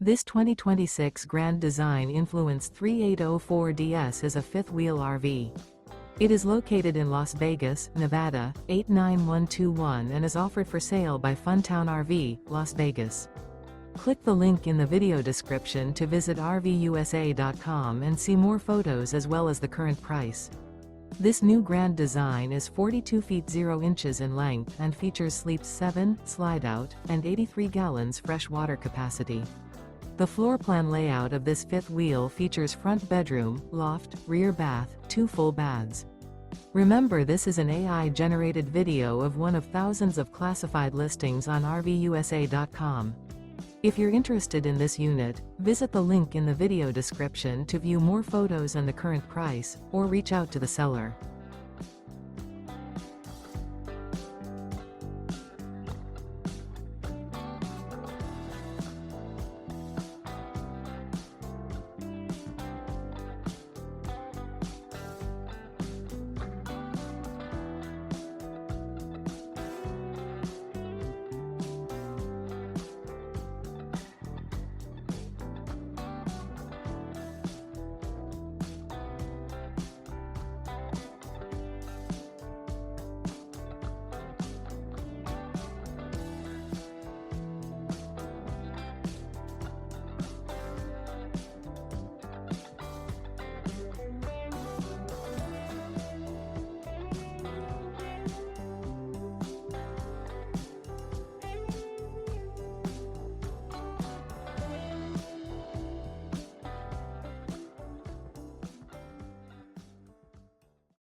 This 2026 Grand Design Influence 3804DS is a fifth-wheel RV. It is located in Las Vegas, Nevada, 89121 and is offered for sale by Funtown RV, Las Vegas. Click the link in the video description to visit RVUSA.com and see more photos as well as the current price. This new Grand Design is 42 feet 0 inches in length and features Sleep 7, Slideout, and 83 gallons fresh water capacity. The floor plan layout of this fifth wheel features front bedroom, loft, rear bath, 2 full baths. Remember, this is an AI-generated video of one of thousands of classified listings on RVUSA.com. If you're interested in this unit, visit the link in the video description to view more photos and the current price, or reach out to the seller.